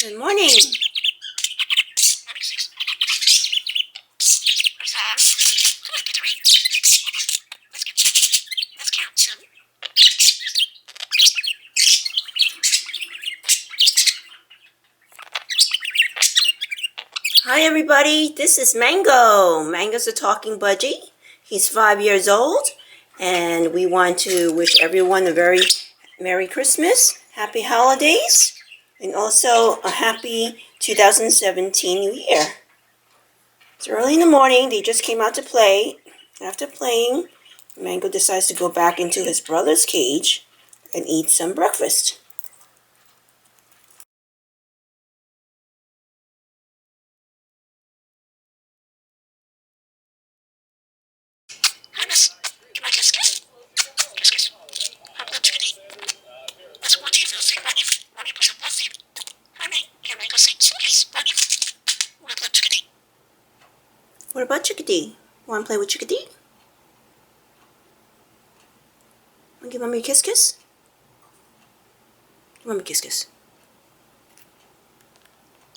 Good morning. Let's count some. Hi everybody, this is Mango. Mango's a talking budgie. He's 5 years old, and we want to wish everyone a very Merry Christmas, Happy Holidays, and also a happy 2017 New Year. It's early in the morning. They just came out to play. After playing, Mango decides to go back into his brother's cage and eat some breakfast. What about Chickadee? Want to play with Chickadee? Want to give Mommy a kiss kiss? Give Mommy a kiss kiss.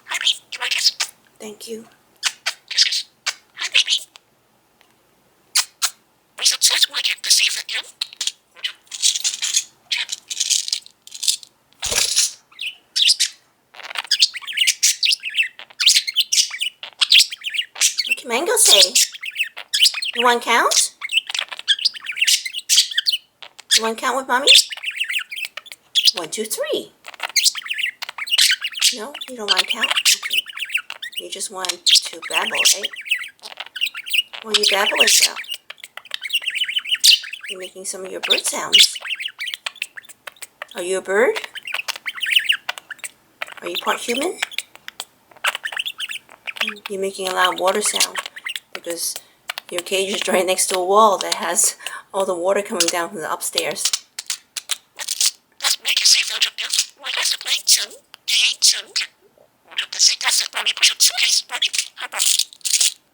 Hi, baby. Give me a kiss. Thank you. Kiss kiss. Hi, baby. Where's the chest? Why can't the safe again? What can Mango say? You want to count? You want to count with Mommy? 1, 2, 3. No, you don't want to count? Okay. You just want to babble, right? What are you babbling about? You're making some of your bird sounds. Are you a bird? Are you part human? You're making a loud water sound because your cage is right next to a wall that has all the water coming down from the upstairs. Let's make a safe out of this. Why has to play some?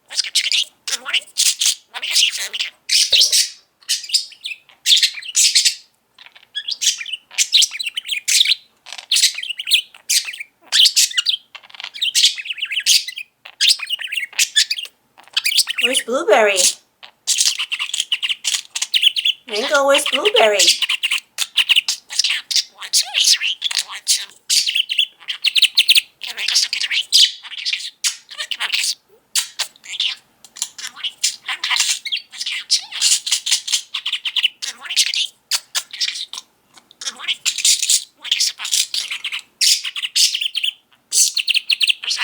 Let's get Chickadee. Good morning. Mommy has you family. Where's Blueberry? Mango, where's Blueberry? Let's count. 1, 2, 3. 1, 2. Can Mango still get the ring? Mommy kiss kiss. Come on, give Mommy a kiss. Thank you. Good morning. Let's count. Good morning, Chickadee. Kiss kiss. Good morning. One kiss the butt. Where's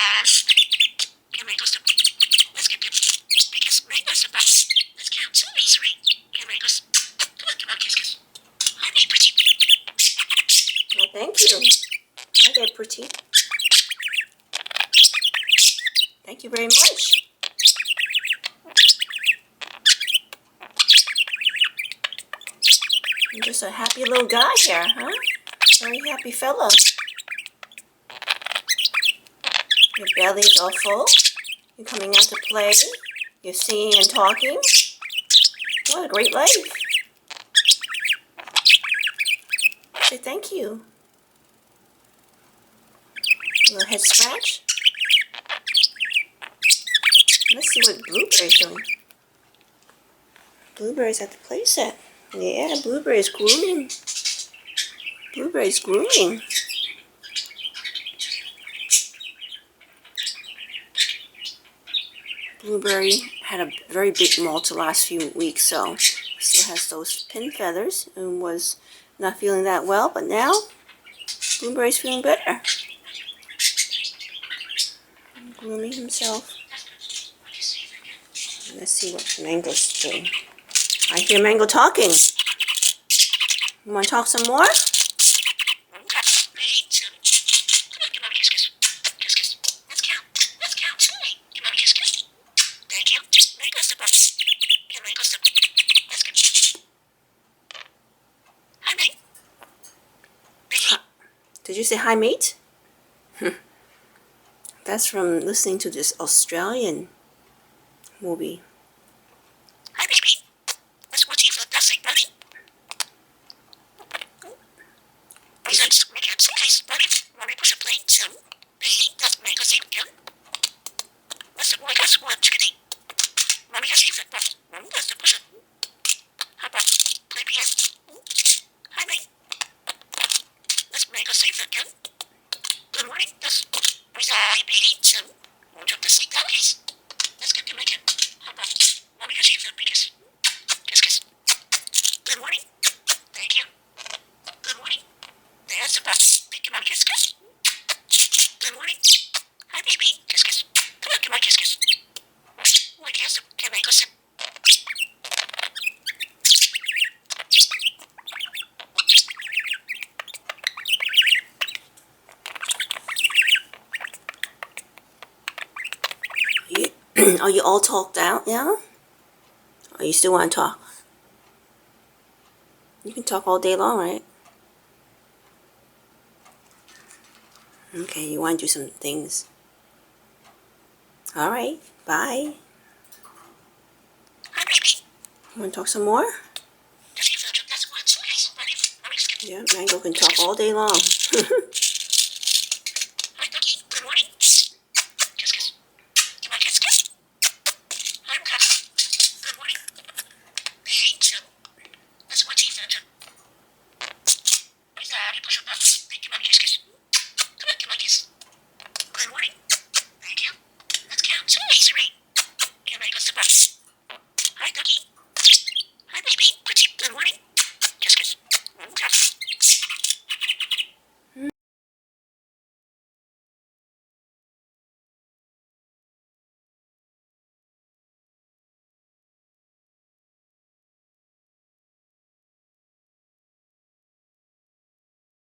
Can Mango still? Let's get because Mango's the best. Let's count 2, 3. Can Mango's? Come on, give Mommy a kiss kiss. Hi, baby, pretty. Well, thank you. Hi there, pretty. Thank you very much. You're just a happy little guy here, huh? Very happy fella. Your belly is all full. You're coming out to play. You're singing and talking. What a great life. Say thank you. A little head scratch. Let's see what Blueberry's doing. Blueberry's at the play set. Yeah, Blueberry's grooming. Blueberry's grooming. Blueberry had a very big molt the last few weeks, so still has those pin feathers and was not feeling that well, but now Blueberry's feeling better. Grooming himself. Let's see what Mango's doing. I hear Mango talking. You want to talk some more? Did you say hi, mate? That's from listening to this Australian movie. Hi, baby. Let's watch you for the best, buddy. Besides, make it so nice, buddy. Want me to push a plate, so morning. Where's my baby? So, won't you have to sleep now, please? Let's get to make it. Hop off. Mommy has you food, kiss. Kiss, kiss. Good morning. Thank you. Good morning. There's the bus. Thank you, Mommy. Kiss, kiss. Good morning. Hi, baby. Kiss, kiss. Come on, come on, kiss, kiss. Oh, I guess. Can I go sit? Are you all talked out now? Or you still want to talk? You can talk all day long, right? Okay, you want to do some things. All right, bye. Hi, baby. You want to talk some more? Just give the that's what it's. Okay. Ready? Mommy, just get. Yeah, Mango can talk all day long.